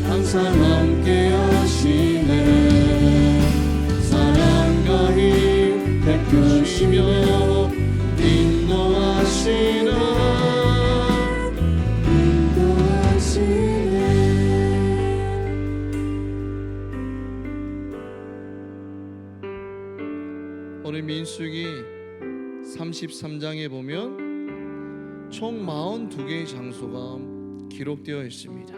항상 함께 하시네. 사랑과 힘 베푸시며 33장에 보면 총 42개의 장소가 기록되어 있습니다.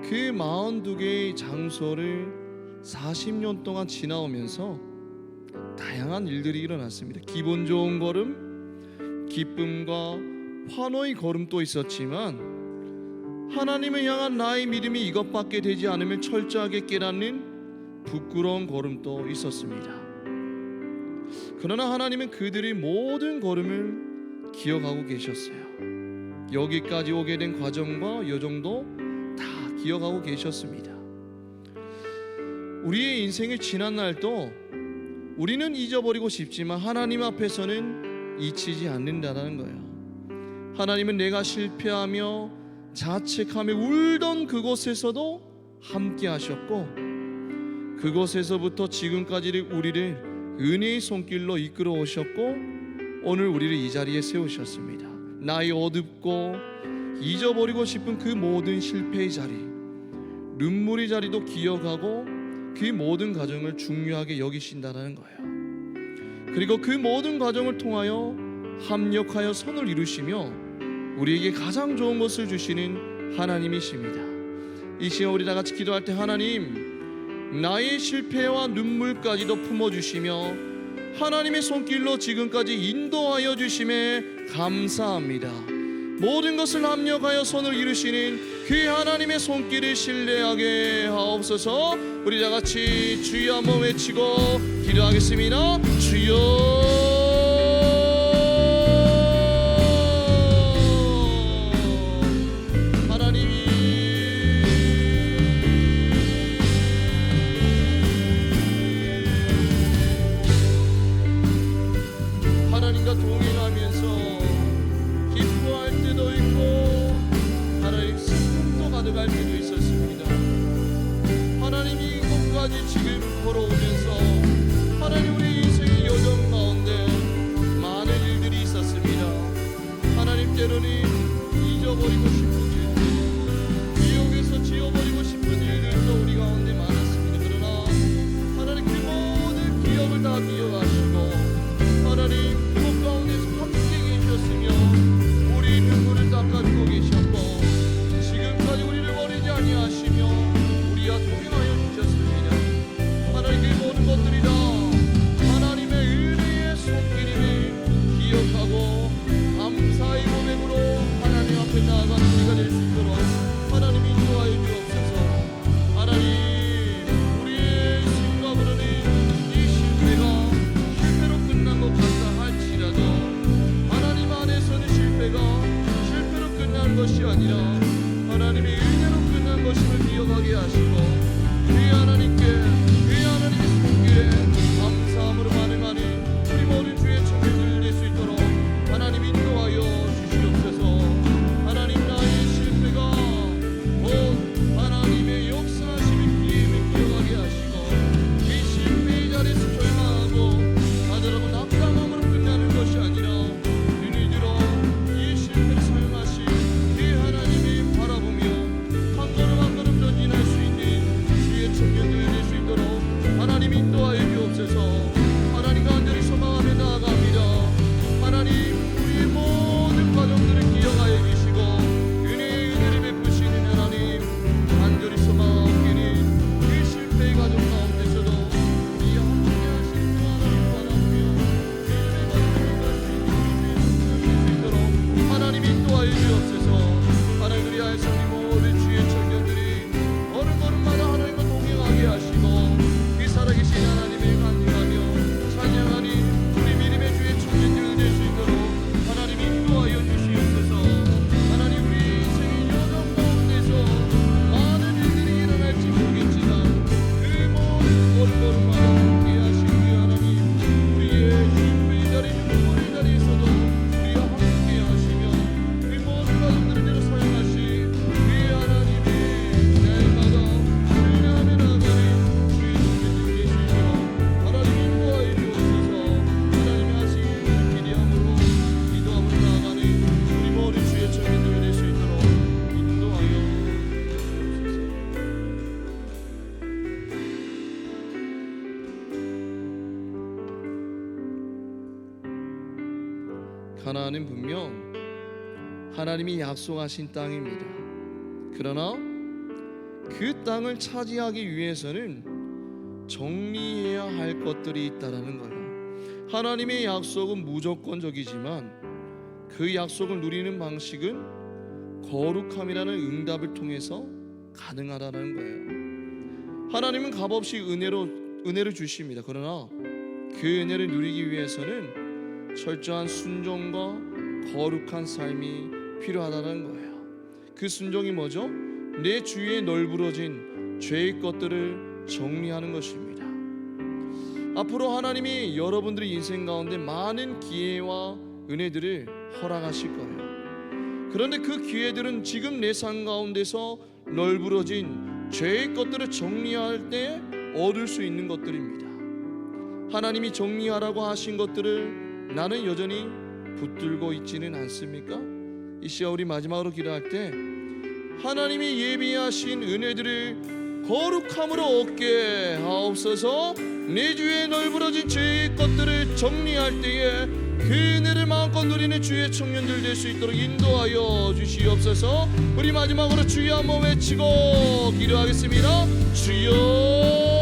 그 42개의 장소를 40년 동안 지나오면서 다양한 일들이 일어났습니다. 기분 좋은 걸음, 기쁨과 환호의 걸음도 있었지만 하나님을 향한 나의 믿음이 이것밖에 되지 않으면 철저하게 깨닫는 부끄러운 걸음도 있었습니다. 그러나 하나님은 그들의 모든 걸음을 기억하고 계셨어요. 여기까지 오게 된 과정과 여정도 다 기억하고 계셨습니다. 우리의 인생을 지난 날도 우리는 잊어버리고 싶지만 하나님 앞에서는 잊히지 않는다는 거예요. 하나님은 내가 실패하며 자책하며 울던 그곳에서도 함께 하셨고, 그곳에서부터 지금까지를 우리를 은혜의 손길로 이끌어 오셨고, 오늘 우리를 이 자리에 세우셨습니다. 나의 어둡고 잊어버리고 싶은 그 모든 실패의 자리, 눈물의 자리도 기억하고 그 모든 과정을 중요하게 여기신다는 거예요. 그리고 그 모든 과정을 통하여 합력하여 선을 이루시며 우리에게 가장 좋은 것을 주시는 하나님이십니다. 이 시간 우리 다 같이 기도할 때, 하나님, 나의 실패와 눈물까지도 품어주시며 하나님의 손길로 지금까지 인도하여 주심에 감사합니다. 모든 것을 합력하여 선을 이루시는 그 하나님의 손길을 신뢰하게 하옵소서. 우리 다 같이 주여 한번 외치고 기도하겠습니다. 주여, 하나님과 동행하면서 기뻐할 때도 있고 하나님 슬픔도 가득할 때도 있었습니다. 하나님이 이곳까지 지금 걸어오면서 하나님 우리 인생의 여정 가운데 많은 일들이 있었습니다. 하나님 때로는 잊어버리고 싶은 일들, 기억에서 지워버리고 싶은 일들도 우리 가운데 많았습니다. 그러나 하나님 그 모든 기억을 다 기억하시고 하나님 그곳 가운데서 함께 계셨으며 우리 눈물을 닦아주고 계셨고 지금까지 우리를 버리지 아니하시며 우리와 동행하여 주셨습니다. 하나님 그 모든 것들이 다 하나님의 은혜의 손길임을 기억하고 감사의 고백으로 하나님 앞에 나아가는 우리가 될 수 있도록 하나님이 인도하여 주옵소서. 하나님 우리의 생각으로는 이 실패가 실패로 끝난 것 같다 할지라도 하나님 안에서는 실패로 끝난 것이 아니라 하나님의 은혜로 끝난 것임을 기억하게 하시고 주의 하나님께 주의 하나님의 손길에 감사함으로 반응하는 우리 모든 주의 청년들 될 수 있도록 하나님 인도하여 주시옵소서. 하나님 나의 실패가 곧 하나님의 역사하심의 기회임을 기억하게 하시고 이 실패의 자리에서 절망하고 좌절하고 낙담함으로 끝나는 것이 아니라 눈이 들어 이 실패를 사용하신 그 하나님이 바라보며 가나안은 분명 하나님이 약속하신 땅입니다. 그러나 그 땅을 차지하기 위해서는 정리해야 할 것들이 있다라는 거예요. 하나님의 약속은 무조건적이지만 그 약속을 누리는 방식은 거룩함이라는 응답을 통해서 가능하다는 거예요. 하나님은 값없이 은혜를 주십니다. 그러나 그 은혜를 누리기 위해서는 철저한 순종과 거룩한 삶이 필요하다는 거예요. 그 순종이 뭐죠? 내 주위에 널브러진 죄의 것들을 정리하는 것입니다. 앞으로 하나님이 여러분들의 인생 가운데 많은 기회와 은혜들을 허락하실 거예요. 그런데 그 기회들은 지금 내 삶 가운데서 널브러진 죄의 것들을 정리할 때 얻을 수 있는 것들입니다. 하나님이 정리하라고 하신 것들을 나는 여전히 붙들고 있지는 않습니까? 이 시간 우리 마지막으로 기도할 때 하나님이 예비하신 은혜들을 거룩함으로 얻게 하옵소서. 내 주위에 널브러진 죄의 것들을 정리할 때에 그 은혜를 마음껏 누리는 주의 청년들 될 수 있도록 인도하여 주시옵소서. 우리 마지막으로 주여 한번 외치고 기도하겠습니다. 주여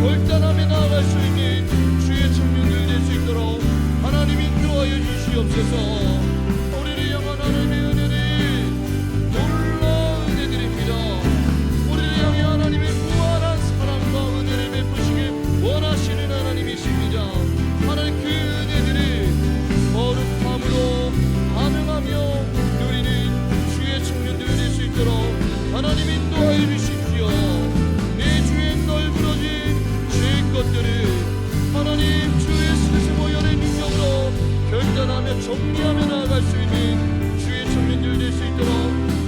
결단하며 나아갈 수 있는 주의 청년들 될 수 있도록 하나님 인도하여 주시옵소서. 우리를 향한 하나님의 은혜는 놀라운 은혜들입니다. 우리를 향해 하나님의 무한한 사랑과 은혜를 베푸시길 원하시는 하나님이십니다. 하나님 그 은혜들을 거룩함으로 반응하며 누리는 주의 청년들 될 수 있도록 하나님 인도하여 주십시오. 내 주에 널브러진 것들을 하나님 주의 스스로 열의 능력으로 결단하며 정리하며 나아갈 수 있는 주의 청년들 될 수 있도록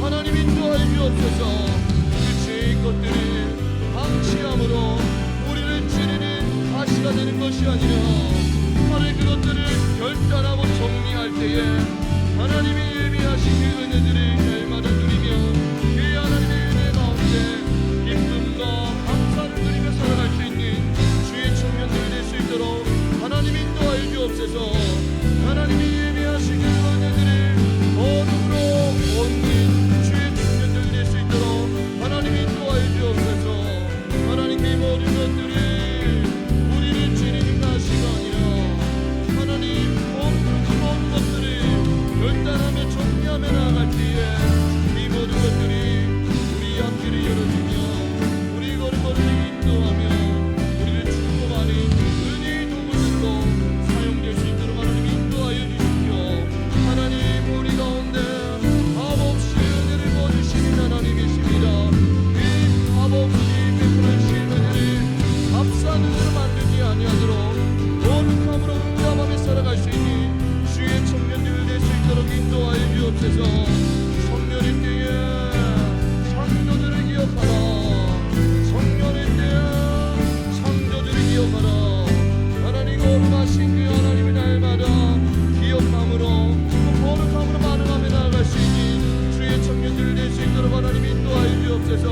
하나님 인도하여 주옵소서. 그 죄의 것들을 방치함으로 우리를 찌르는 가시가 되는 것이 아니라 하나님 그것들을 결단하고 정리할 때에 하나님이 예비하신 그 은혜들을 날마다 누리며 그 하나님의 은혜 가운데 기쁨과 감사를 누리며 살아갈 수 있는 청년들 될 수 있도록 하나님 인도하여 주옵소서. 하나님이 예비하신 그 은혜들을 거룩으로 얻는 주의 청년들 될 수 있도록 하나님 인도하여 주옵소서. 하나님 그 모든 것들을 우리를 찌르는 가시가 아니라 하나님 그 모든 것들을 결단하며 정리하며 나아갈 때에 이 모든 것들이 우리 앞길을 열어주며 우리 걸음걸이를 인도하며 은혜의 도구들로 사용될 수 있도록 하나님 인도하여 주십시오. 하나님 우리 가운데 값없이 은혜를 부어주시는 하나님이십니다. 그 값없이 베풀으신 은혜를 값싼 은혜로 만들지 아니하도록 거룩함으로 응답하며 살아갈 수 있는 주의 청년들 될 수 있도록 인도하여 주옵소서. 성년의 때에 창조들을 기억하라. 성년의 때에 창조들을 기억하라. 하나님 거룩하신 그 하나님의 날마다 기억함으로 거룩함으로 반응하며 나아갈 수 있는 주의 청년들 될 수 있도록 하나님 인도하여 주옵소서.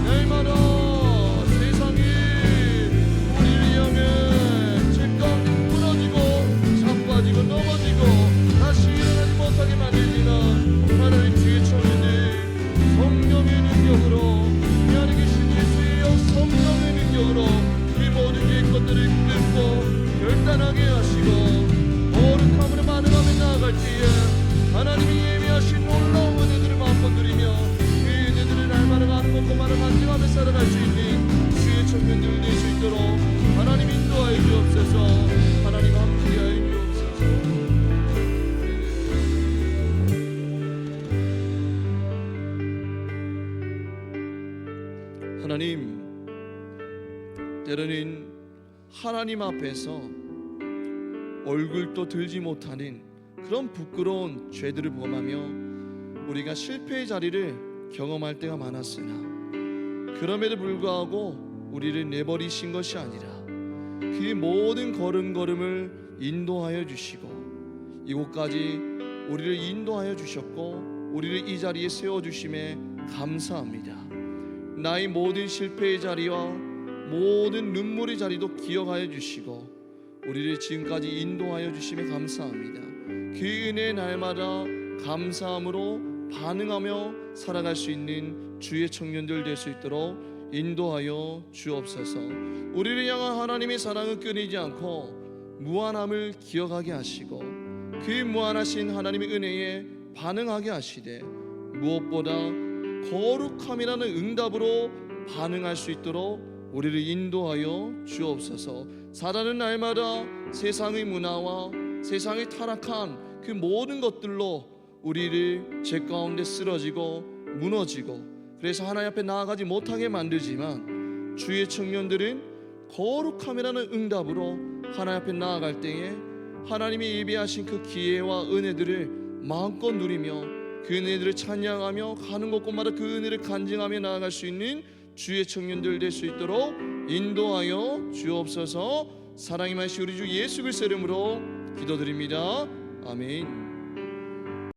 날마다 세상이 우리를 향해 책가운데 무너지고 자빠지고 넘어지고 다시 일어나지 못하게 만들지만 하나님 주의 청년들 성령의 능력으로 이 안에 계신 예수의 영 성령의 능력으로 이 모든 죄의 것들을 끊고 결단하게 하시고 거룩함으로 반응하며 나아갈 때에 하나님이 예비하신 놀라운 은혜들을 마음껏 누리며 그 은혜들을 날마다 가는 곳곳마다 간증하며 살아갈 수 있는 주의 청년들 될 수 있도록 하나님 인도하여 주옵소서. 하나님 함께하여 주옵소서. 하나님 때로는 하나님 앞에서 얼굴도 들지 못하는 그런 부끄러운 죄들을 범하며 우리가 실패의 자리를 경험할 때가 많았으나 그럼에도 불구하고 우리를 내버리신 것이 아니라 그 모든 걸음걸음을 인도하여 주시고 이곳까지 우리를 인도하여 주셨고 우리를 이 자리에 세워주심에 감사합니다. 나의 모든 실패의 자리와 모든 눈물의 자리도 기억하여 주시고 우리를 지금까지 인도하여 주심에 감사합니다. 그 은혜의 날마다 감사함으로 반응하며 살아갈 수 있는 주의 청년들 될 수 있도록 인도하여 주옵소서. 우리를 향한 하나님의 사랑은 끊이지 않고 무한함을 기억하게 하시고 그 무한하신 하나님의 은혜에 반응하게 하시되 무엇보다 거룩함이라는 응답으로 반응할 수 있도록 우리를 인도하여 주옵소서. 살아가는 날마다 세상의 문화와 세상의 타락한 그 모든 것들로 우리를 죄 가운데 쓰러지고 무너지고 그래서 하나님 앞에 나아가지 못하게 만들지만 주의 청년들은 거룩함이라는 응답으로 하나님 앞에 나아갈 때에 하나님이 예비하신 그 기회와 은혜들을 마음껏 누리며 그 은혜들을 찬양하며 가는 곳곳마다 그 은혜를 간증하며 나아갈 수 있는 주의 청년들 될 수 있도록 인도하여 주옵소서. 사랑이 많으신 우리 주 예수 그리스도 이름으로 기도드립니다. 아멘.